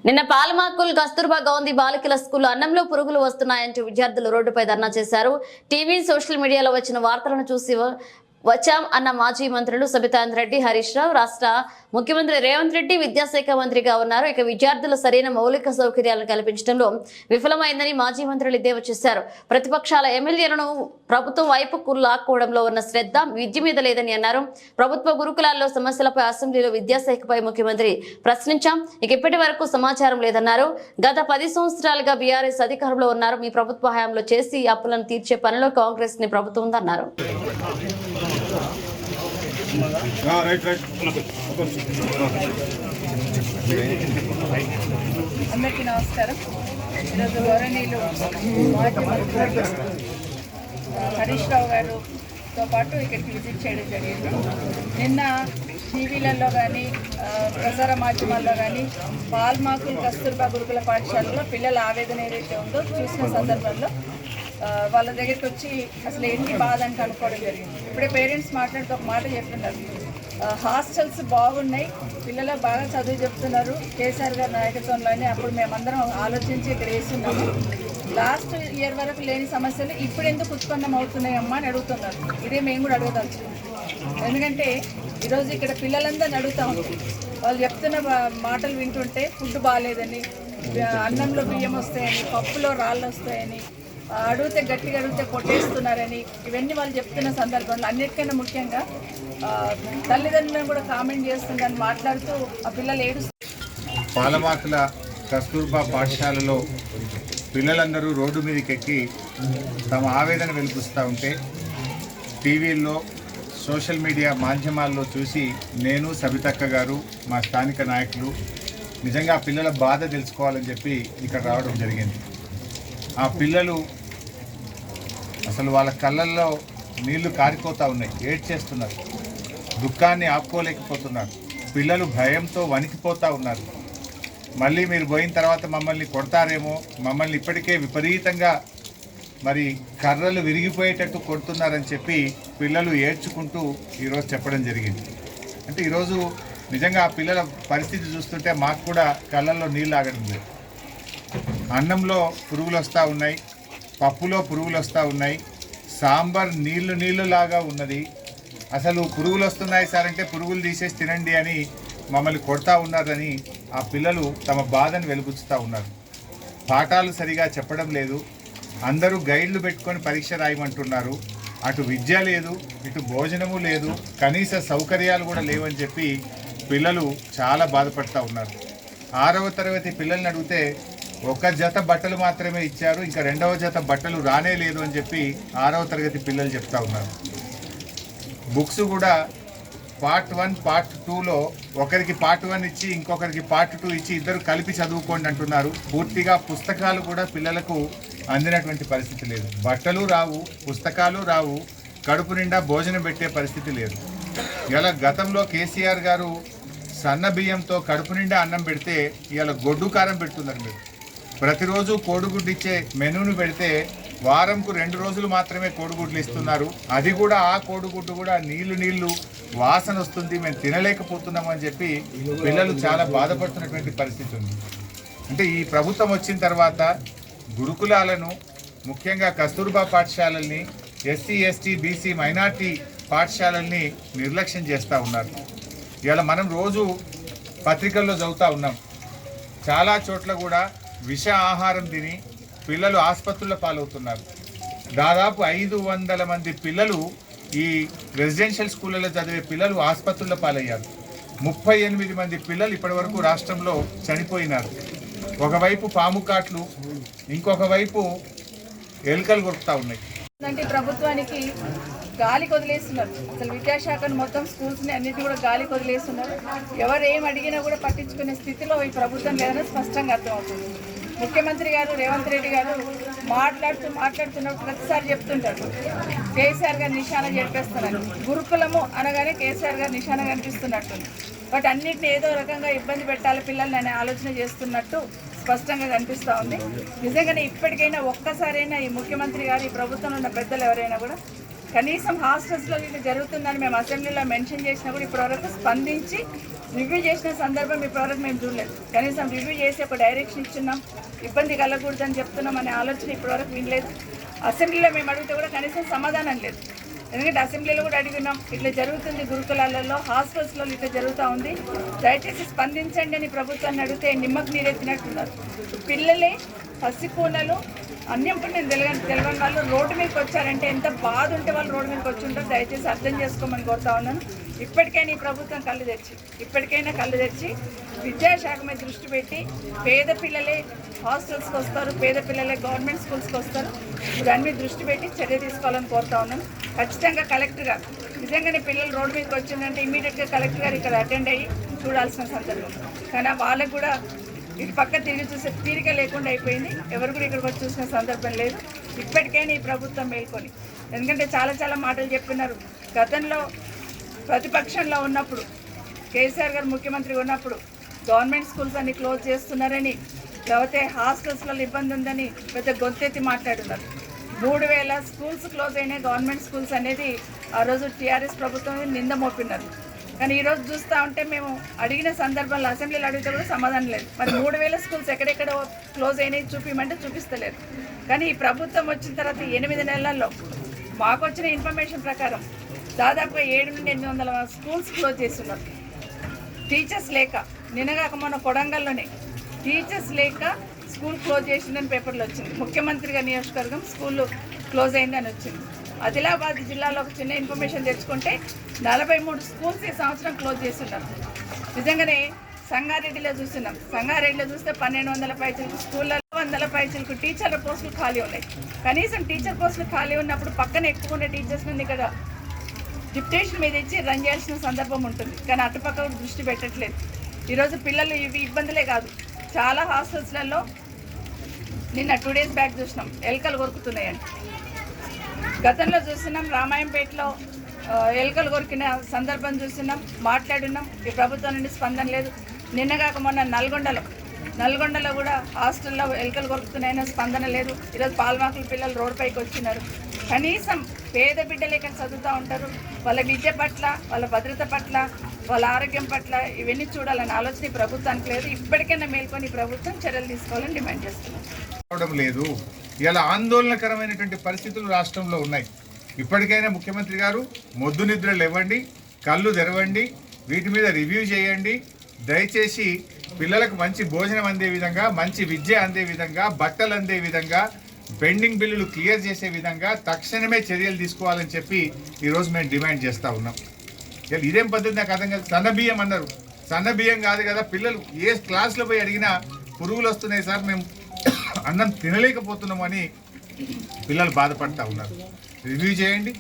నిన్న పాలమాకుల్ కస్తూర్బా గాంధీ బాలికల స్కూల్లో అన్నంలో పురుగులు వస్తున్నాయంటూ విద్యార్థులు రోడ్డుపై ధర్నా చేశారు. టీవీ సోషల్ మీడియాలో వచ్చిన వార్తలను చూసి వచ్చాం అన్న మాజీ మంత్రులు సబితాంద్ర రెడ్డి, హరీష్ రావు, రాష్ట్ర ముఖ్యమంత్రి రేవంత్ రెడ్డి విద్యాశాఖ మంత్రిగా ఉన్నారు. ఇక విద్యార్థులు సరైన మౌలిక సౌకర్యాలను కల్పించడంలో విఫలమైందని మాజీ మంత్రులు ఎద్దేవా చేశారు. ప్రతిపక్షాల ఎమ్మెల్యేలను ప్రభుత్వం వైపుకు లాక్కోవడంలో ఉన్న శ్రద్ధ విద్య మీద లేదని అన్నారు. ప్రభుత్వ గురుకులాల్లో సమస్యలపై అసెంబ్లీలో విద్యాశాఖపై ముఖ్యమంత్రి ప్రశ్నించాం. ఇక ఇప్పటి వరకు సమాచారం లేదన్నారు. గత 10 సంవత్సరాలుగా బీఆర్ఎస్ అధికారంలో ఉన్నారు. మీ ప్రభుత్వ హయాంలో చేసి అప్పులను తీర్చే పనిలో కాంగ్రెస్ ని ప్రభుత్వం ఉందన్నారు. అందరికీ నమస్కారం. ఈరోజు గౌరవనీయులు మాజీ మంత్రి హరీష్ రావు గారితో పాటు ఇక్కడికి విజిట్ చేయడం జరిగింది. నిన్న టీవీలలో కానీ ప్రసార మాధ్యమాల్లో కానీ పాల్మాకుల్ కస్తూర్బా గురుకుల పాఠశాలలో పిల్లల ఆవేదన ఏదైతే ఉందో చూసిన సందర్భంలో వాళ్ళ దగ్గరికి వచ్చి అసలు ఏంటి బాధ అని కనుక్కోవడం జరిగింది. ఇప్పుడే పేరెంట్స్ మాట్లాడుతూ ఒక మాట చెప్తున్నారు, హాస్టల్స్ బాగున్నాయి, పిల్లలు బాగా చదువు చెప్తున్నారు, కేసీఆర్ గారి నాయకత్వంలోనే అప్పుడు మేమందరం ఆలోచించి ఇక్కడ వేస్తున్నాము. లాస్ట్ ఇయర్ వరకు లేని సమస్యలు ఇప్పుడు ఎందుకు ఉత్పన్నం అవుతున్నాయమ్మా అని అడుగుతున్నారు. ఇదే మేము కూడా అడగదలుచుకున్నాం. ఎందుకంటే ఈరోజు ఇక్కడ పిల్లలందరినీ అడుగుతూ ఉంటాం, వాళ్ళు చెప్తున్న మాటలు వింటుంటే ఫుడ్ బాగాలేదని, అన్నంలో బియ్యం వస్తాయని, పప్పులో రాళ్ళు వస్తాయని, అడిగితే గట్టిగా అడిగితే కొట్టేస్తున్నారని, ఇవన్నీ వాళ్ళు చెప్తున్న సందర్భంలో అన్నిటికన్నా ముఖ్యంగా తల్లిదండ్రులను కూడా కామెంట్ చేస్తుందని మాట్లాడుతూ ఆ పిల్లలు ఏడుస్తారు. పాలమాకుల కస్తూర్బా పాఠశాలలో పిల్లలందరూ రోడ్డు మీదకి ఎక్కి తమ ఆవేదన వెలిపిస్తూ ఉంటే టీవీల్లో సోషల్ మీడియా మాధ్యమాల్లో చూసి నేను, సబితక్క గారు, మా స్థానిక నాయకులు నిజంగా పిల్లల బాధ తెలుసుకోవాలని చెప్పి ఇక్కడ రావడం జరిగింది. ఆ పిల్లలు అసలు వాళ్ళ కళ్ళల్లో నీళ్లు కారిపోతూ ఉన్నాయి, ఏడ్చేస్తున్నారు, దుఃఖాన్ని ఆపుకోలేకపోతున్నారు. పిల్లలు భయంతో వణికిపోతూ ఉన్నారు. మళ్ళీ మీరు పోయిన తర్వాత మమ్మల్ని కొడతారేమో, మమ్మల్ని ఇప్పటికే విపరీతంగా మరి కర్రలు విరిగిపోయేటట్టు కొడుతున్నారని చెప్పి పిల్లలు ఏడ్చుకుంటూ ఈరోజు చెప్పడం జరిగింది. అంటే ఈరోజు నిజంగా ఆ పిల్లల పరిస్థితి చూస్తుంటే మాకు కూడా కళ్ళల్లో నీళ్ళు ఆగడం లేదు. అన్నంలో పురుగులు వస్తూ ఉన్నాయి, పప్పులో పురుగులు వస్తూ ఉన్నాయి, సాంబార్ నీళ్లు లాగా ఉన్నది. అసలు పురుగులు వస్తున్నాయి సార్ అంటే పురుగులు తీసేసి తినండి అని మమ్మల్ని కొడతా ఉన్నారని ఆ పిల్లలు తమ బాధను వెలుబుచ్చుతూ ఉన్నారు. పాఠాలు సరిగా చెప్పడం లేదు, అందరూ గైడ్లు పెట్టుకొని పరీక్ష రాయమంటున్నారు. అటు విద్య లేదు, ఇటు భోజనము లేదు, కనీస సౌకర్యాలు కూడా లేవని చెప్పి పిల్లలు చాలా బాధపడుతూ ఉన్నారు. 6వ తరగతి పిల్లల్ని అడిగితే ఒక జత బట్టలు మాత్రమే ఇచ్చారు, ఇంకా 2వ జత బట్టలు రానే లేదు అని చెప్పి 6వ తరగతి పిల్లలు చెప్తా ఉన్నారు. బుక్స్ కూడా పార్ట్ 1 పార్ట్ 2లో ఒకరికి పార్ట్ 1 ఇచ్చి ఇంకొకరికి పార్ట్ 2 ఇచ్చి ఇద్దరు కలిపి చదువుకోండి అంటున్నారు. పూర్తిగా పుస్తకాలు కూడా పిల్లలకు అందినటువంటి పరిస్థితి లేదు. బట్టలు రావు, పుస్తకాలు రావు, కడుపు నిండా భోజనం పెట్టే పరిస్థితి లేదు. ఇలా గతంలో కేసీఆర్ గారు సన్న బియ్యంతో కడుపు నిండా అన్నం పెడితే ఇవాళ గొడ్డు కారం పెడుతున్నారు. మీరు ప్రతిరోజు కోడిగుడ్డు ఇచ్చే మెనూను పెడితే వారంకు 2 రోజులు మాత్రమే కోడిగుడ్లు ఇస్తున్నారు. అది కూడా ఆ కోడిగుడ్డు కూడా నీళ్లు వాసన వస్తుంది, మేము తినలేకపోతున్నాం అని చెప్పి పిల్లలు చాలా బాధపడుతున్నటువంటి పరిస్థితి ఉంది. అంటే ఈ ప్రభుత్వం వచ్చిన తర్వాత గురుకులాలను, ముఖ్యంగా కస్తూర్బా పాఠశాలల్ని, ఎస్సీ ఎస్టీ బీసీ మైనార్టీ పాఠశాలల్ని నిర్లక్ష్యం చేస్తూ ఉన్నారు. ఇవాళ మనం రోజు పత్రికల్లో చదువుతూ ఉన్నాం, చాలా చోట్ల కూడా విష ఆహారం తిని పిల్లలు ఆసుపత్రుల పాలవుతున్నారు. దాదాపు 500 మంది పిల్లలు ఈ రెసిడెన్షియల్ స్కూళ్ళలో చదివే పిల్లలు ఆసుపత్రుల పాలయ్యారు. 38 మంది పిల్లలు ఇప్పటి వరకు రాష్ట్రంలో చనిపోయినారు. ఒకవైపు పాము కాట్లు, ఇంకొక వైపు ఎలుకలు కొరుకుతూ ఉన్నాయి. అంటే ప్రభుత్వానికి గాలి వదిలేస్తున్నారు. అసలు విద్యాశాఖను మొత్తం స్కూల్స్ని అన్నింటినీ కూడా గాలి వదిలేస్తున్నారు. ఎవరు ఏం అడిగినా కూడా పట్టించుకునే స్థితిలో ఈ ప్రభుత్వం లేదని స్పష్టంగా అర్థమవుతుంది. ముఖ్యమంత్రి గారు రేవంత్ రెడ్డి గారు మాట్లాడుతున్నప్పుడు ప్రతిసారి చెప్తుంటారు కేసీఆర్ గారు నిశాన చెప్పేస్తున్నారు. గురుకులము అనగానే కేసీఆర్ గారు నిశాన కనిపిస్తున్నట్టుంది. బట్ అన్నింటినీ ఏదో రకంగా ఇబ్బంది పెట్టాలి పిల్లల్ని అనే ఆలోచన చేస్తున్నట్టు స్పష్టంగా కనిపిస్తూ ఉంది. నిజంగానే ఇప్పటికైనా ఒక్కసారైనా ఈ ముఖ్యమంత్రి గారు, ఈ ప్రభుత్వంలో ఉన్న పెద్దలు ఎవరైనా కూడా కనీసం హాస్టల్స్లో ఇది జరుగుతుందని మేము అసెంబ్లీలో మెన్షన్ చేసినా కూడా ఇప్పటివరకు స్పందించి రివ్యూ చేసిన సందర్భం ఇప్పటివరకు మేము చూడలేదు. కనీసం రివ్యూ చేసి ఒక డైరెక్షన్ ఇచ్చున్నాం, ఇబ్బంది కలగకూడదని చెప్తున్నాం అనే ఆలోచన ఇప్పటివరకు వినలేదు. అసెంబ్లీలో మేము అడిగితే కూడా కనీసం సమాధానం లేదు. ఎందుకంటే అసెంబ్లీలో కూడా అడిగినాం, ఇట్లా జరుగుతుంది గురుకులాలలో, హాస్టల్స్లో ఇట్లా జరుగుతూ ఉంది, దయచేసి స్పందించండి అని ప్రభుత్వాన్ని అడిగితే నిమ్మకు నీరెత్తినట్టున్నారు. పిల్లలే పసికూనలు అన్యం పుణ్యం తెలియని వాళ్ళు రోడ్డు మీదకి వచ్చారంటే ఎంత బాధ ఉంటే వాళ్ళు రోడ్డు మీదకి వచ్చి ఉంటారు. దయచేసి అర్థం చేసుకోమని కోరుతా ఉన్నాను. ఇప్పటికైనా ఈ ప్రభుత్వం కళ్ళు తెచ్చి విద్యాశాఖ మీద దృష్టి పెట్టి పేద పిల్లలే హాస్టల్స్కి వస్తారు, పేద పిల్లలే గవర్నమెంట్ స్కూల్స్కి వస్తారు, దాని మీద దృష్టి పెట్టి చర్య తీసుకోవాలని కోరుతా ఉన్నాను. ఖచ్చితంగా కలెక్టర్ గారు నిజంగానే పిల్లలు రోడ్డు మీదకి వచ్చిందంటే ఇమీడియట్గా కలెక్టర్ గారు ఇక్కడ అటెండ్ అయ్యి చూడాల్సిన సందర్భం. కానీ వాళ్ళకు కూడా ఇటు పక్క తిరిగి చూసే తీరిక లేకుండా అయిపోయింది. ఎవరు కూడా ఇక్కడికి వచ్చి చూసిన సందర్భం లేదు. ఇప్పటికైనా ఈ ప్రభుత్వం మేల్కొని, ఎందుకంటే చాలా మాటలు చెప్పినారు. గతంలో ప్రతిపక్షంలో ఉన్నప్పుడు కేసీఆర్ గారు ముఖ్యమంత్రి ఉన్నప్పుడు గవర్నమెంట్ స్కూల్స్ అన్ని క్లోజ్ చేస్తున్నారని, లేకపోతే హాస్టల్స్లో ఇబ్బంది ఉందని పెద్ద గొంతెత్తి మాట్లాడున్నారు. 3000 స్కూల్స్ క్లోజ్ అయినాయి, గవర్నమెంట్ స్కూల్స్ అనేది ఆ రోజు టీఆర్ఎస్ ప్రభుత్వం నింద మోపినారు. కానీ ఈరోజు చూస్తూ ఉంటే మేము అడిగిన సందర్భంలో అసెంబ్లీలో అడిగితే కూడా సమాధానం లేదు. మరి 3000 స్కూల్స్ ఎక్కడెక్కడ క్లోజ్ అయినాయి చూపించమంటే చూపిస్తలేదు. కానీ ఈ ప్రభుత్వం వచ్చిన తర్వాత 8 నెలల్లో మాకు వచ్చిన ఇన్ఫర్మేషన్ ప్రకారం దాదాపుగా 700 నుండి 800 స్కూల్స్ క్లోజ్ చేస్తున్నారు. టీచర్స్ లేక, నిన్నగాక మొన్న కొడంగల్లోనే టీచర్స్ లేక స్కూల్ క్లోజ్ చేసిందని పేపర్లో వచ్చింది. ముఖ్యమంత్రిగా నియోజకవర్గం స్కూళ్ళు క్లోజ్ అయిందని వచ్చింది. ఆదిలాబాద్ జిల్లాలో ఒక చిన్న ఇన్ఫర్మేషన్ తెచ్చుకుంటే 43 స్కూల్స్ ఈ సంవత్సరం క్లోజ్ చేస్తున్నారు. నిజంగానే సంగారెడ్డిలో చూస్తున్నాం. సంగారెడ్డిలో చూస్తే 1200 పైచలకు స్కూళ్ళలో 100 పైచలకు టీచర్ల పోస్టులు ఖాళీ ఉన్నాయి. కనీసం టీచర్ పోస్టులు ఖాళీ ఉన్నప్పుడు పక్కన ఎక్కువ ఉండే టీచర్స్ నుండి ఇక్కడ డిప్యుటేషన్ మీద ఇచ్చి రన్ చేయాల్సిన సందర్భం ఉంటుంది. కానీ అటుపక్క దృష్టి పెట్టట్లేదు. ఈరోజు పిల్లలు ఇవి ఇబ్బందులే కాదు, చాలా హాస్టల్స్లలో నిన్న 2 days బ్యాక్ చూసినాం ఎలుకలు కొరుకుతున్నాయండి. గతంలో చూస్తున్నాం రామాయంపేటలో ఎలుకలు కొరికిన సందర్భం చూస్తున్నాం, మాట్లాడున్నాం. ఈ ప్రభుత్వం నుండి స్పందన లేదు. నిన్నగాక మొన్న నల్గొండలో కూడా హాస్టల్లో ఎలుకలు కొరుకుతున్నాయన్న స్పందన లేదు. ఈరోజు పాల్మాకుల పిల్లలు రోడ్డుపైకి వచ్చినారు. కనీసం పేద బిడ్డలు ఇక్కడ చదువుతూ ఉంటారు, వాళ్ళ విద్య పట్ల, వాళ్ళ భద్రత పట్ల, వాళ్ళ ఆరోగ్యం పట్ల ఇవన్నీ చూడాలని ఆలోచన ఈ ప్రభుత్వానికి లేదు. ఇప్పటికైనా మేల్కొని ఈ ప్రభుత్వం చర్యలు తీసుకోవాలని డిమాండ్ చేస్తున్నాం. లేదు, ఇలా ఆందోళనకరమైనటువంటి పరిస్థితులు రాష్ట్రంలో ఉన్నాయి. ఇప్పటికైనా ముఖ్యమంత్రి గారు మొద్దు నిద్రలు ఇవ్వండి, కళ్ళు తెరవండి, వీటి మీద రివ్యూ చేయండి. దయచేసి పిల్లలకు మంచి భోజనం అందే విధంగా, మంచి విద్య అందే విధంగా, బట్టలు అందే విధంగా, పెండింగ్ బిల్లులు క్లియర్ చేసే విధంగా తక్షణమే చర్యలు తీసుకోవాలని చెప్పి ఈరోజు మేము డిమాండ్ చేస్తూ ఉన్నాం. ఇదేం పద్ధతి నాకు అర్థం కాదు. సన్నబియ్యం అన్నారు, సన్నబియ్యం కాదు కదా. పిల్లలు ఏ క్లాస్లో పోయి అడిగినా పురుగులు వస్తున్నాయి సార్, మేము అన్నం తినలేకపోతున్నాము అని పిల్లలు బాధపడుతూ ఉన్నారు. రివ్యూ చేయండి,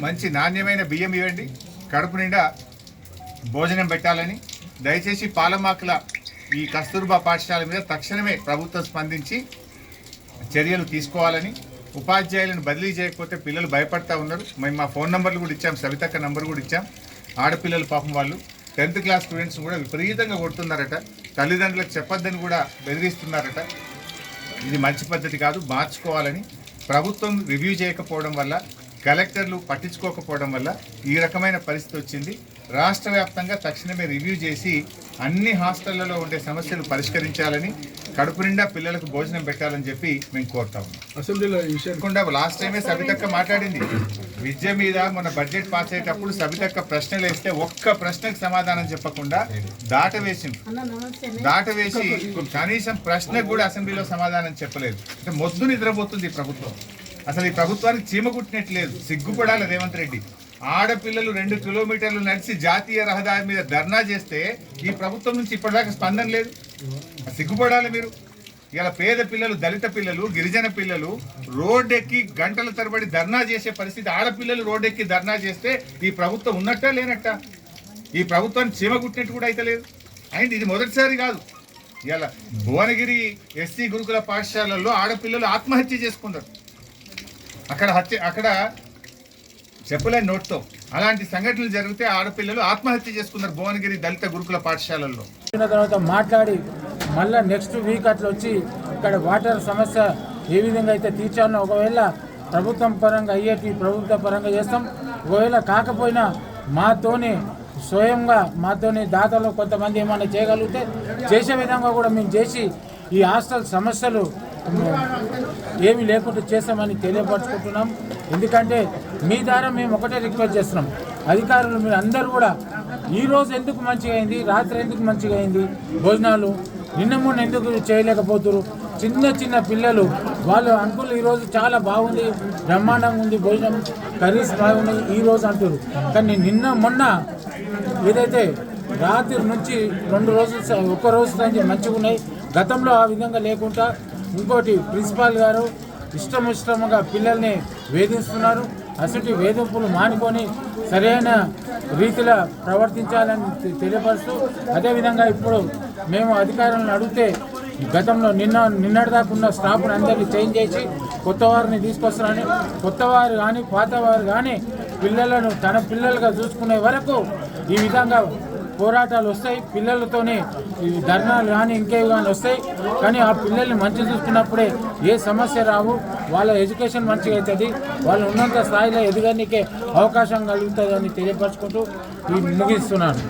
మంచి నాణ్యమైన బియ్యం ఇవ్వండి, కడుపు నిండా భోజనం పెట్టాలని. దయచేసి పాలమాకుల ఈ కస్తూర్బా పాఠశాల మీద తక్షణమే ప్రభుత్వం స్పందించి చర్యలు తీసుకోవాలని. ఉపాధ్యాయులను బదిలీ చేయకపోతే పిల్లలు భయపడతా ఉన్నారు. మేము మా ఫోన్ నెంబర్లు కూడా ఇచ్చాం, సవితక్క నెంబర్ కూడా ఇచ్చాం. ఆడపిల్లలు పాపం వాళ్ళు 10th క్లాస్ స్టూడెంట్స్ కూడా విపరీతంగా కొడుతున్నారట, తల్లిదండ్రులకు చెప్పొద్దని కూడా బెదిరిస్తున్నారట. ఇది మంచి పద్ధతి కాదు, మార్చుకోవాలని. ప్రభుత్వం రివ్యూ చేయకపోవడం వల్ల, కలెక్టర్లు పట్టించుకోకపోవడం వల్ల ఈ రకమైన పరిస్థితి వచ్చింది. రాష్ట్ర వ్యాప్తంగా తక్షణమే రివ్యూ చేసి అన్ని హాస్టళ్లలో ఉండే సమస్యలు పరిష్కరించాలని, కడుపు నిండా పిల్లలకు భోజనం పెట్టాలని చెప్పి మేము కోరుతాము. అసెంబ్లీలో లాస్ట్ టైమే సబితక్క మాట్లాడింది విద్య మీద. మన బడ్జెట్ పాస్ అయ్యేటప్పుడు సబితక్క ప్రశ్నలు వేస్తే ఒక్క ప్రశ్నకు సమాధానం చెప్పకుండా దాటవేసి కనీసం ప్రశ్నకు కూడా అసెంబ్లీలో సమాధానం చెప్పలేదు. అంటే మొద్దు నిద్రపోతుంది ఈ ప్రభుత్వం. అసలు ఈ ప్రభుత్వానికి చీమ కుట్టినట్లేదు. సిగ్గుపడాలి రేవంత్ రెడ్డి. ఆడపిల్లలు 2 కిలోమీటర్లు నడిచి జాతీయ రహదారి మీద ధర్నా చేస్తే ఈ ప్రభుత్వం నుంచి ఇప్పటిదాకా స్పందన లేదు. సిగ్గుపడాలి మీరు. ఇలా పేద పిల్లలు, దళిత పిల్లలు, గిరిజన పిల్లలు రోడ్డెక్కి గంటల తరబడి ధర్నా చేసే పరిస్థితి. ఆడపిల్లలు రోడ్డెక్కి ధర్నా చేస్తే ఈ ప్రభుత్వం ఉన్నట్టా లేనట్ట? ఈ ప్రభుత్వాన్ని చీమ కుట్టినట్టు కూడా అయితే లేదు. అండ్ ఇది మొదటిసారి కాదు. ఇలా భువనగిరి ఎస్సీ గురుకుల పాఠశాలల్లో ఆడపిల్లలు ఆత్మహత్య చేసుకున్నారు. అక్కడ చెప్పలేని నోట్తో అలాంటి సంఘటనలు జరిగితే ఆడపిల్లలు ఆత్మహత్య చేసుకున్నారు భువనగిరి దళిత గురుకుల పాఠశాలల్లో. తర్వాత మాట్లాడి మళ్ళీ నెక్స్ట్ వీక్ అట్లా వచ్చి ఇక్కడ వాటర్ సమస్య ఏ విధంగా అయితే తీర్చాలో, ఒకవేళ ప్రభుత్వం పరంగా అయ్యేటి ప్రభుత్వ పరంగా చేస్తాం, ఒకవేళ కాకపోయినా మాతోనే స్వయంగా మాతోని దాతలు కొంతమంది ఏమైనా చేయగలిగితే చేసే విధంగా కూడా మేము చేసి ఈ హాస్టల్ సమస్యలు ఏమీ లేకుండా చేస్తామని తెలియపరచుకుంటున్నాం. ఎందుకంటే మీ ద్వారా మేము ఒకటే రిక్వెస్ట్ చేస్తున్నాం, అధికారులు మీరు అందరూ కూడా ఈరోజు ఎందుకు మంచిగా అయింది, రాత్రి ఎందుకు మంచిగా అయింది, భోజనాలు నిన్న మొన్న ఎందుకు చేయలేకపోతున్నారు. చిన్న చిన్న పిల్లలు వాళ్ళు అంకులు ఈరోజు చాలా బాగుంది, బ్రహ్మాండంగా ఉంది, భోజనం కర్రీస్ బాగున్నాయి ఈరోజు అంటారు. కానీ నిన్న మొన్న ఏదైతే రాత్రి నుంచి 2 రోజులు ఒక్క రోజు నుంచి మంచిగా ఉన్నాయి, గతంలో ఆ విధంగా లేకుండా ఇంకోటి ప్రిన్సిపాల్ గారు ఇష్టముగా పిల్లల్ని వేధిస్తున్నారు. అసలు వేధింపులు మానుకొని సరైన రీతిలో ప్రవర్తించాలని తెలియపరుస్తూ, అదేవిధంగా ఇప్పుడు మేము అధికారులను అడిగితే గతంలో నిన్నటిదాకా ఉన్న స్టాఫ్ని అందరినీ చేంజ్ చేసి కొత్త వారిని తీసుకొస్తారని, కొత్తవారు కానీ పాతవారు కానీ పిల్లలను తన పిల్లలుగా చూసుకునే వరకు ఈ విధంగా పోరాటాలు వస్తాయి. పిల్లలతోనే ధర్నాలు కానీ ఇంకేవి కానీ వస్తాయి. కానీ ఆ పిల్లల్ని మంచిగా చూసుకున్నప్పుడే ఏ సమస్య రావు, వాళ్ళ ఎడ్యుకేషన్ మంచిగా అవుతుంది, వాళ్ళు ఉన్నంత స్థాయిలో ఎదగడానికే అవకాశం కలుగుతుందని తెలియపరచుకుంటూ ముగిస్తున్నాను.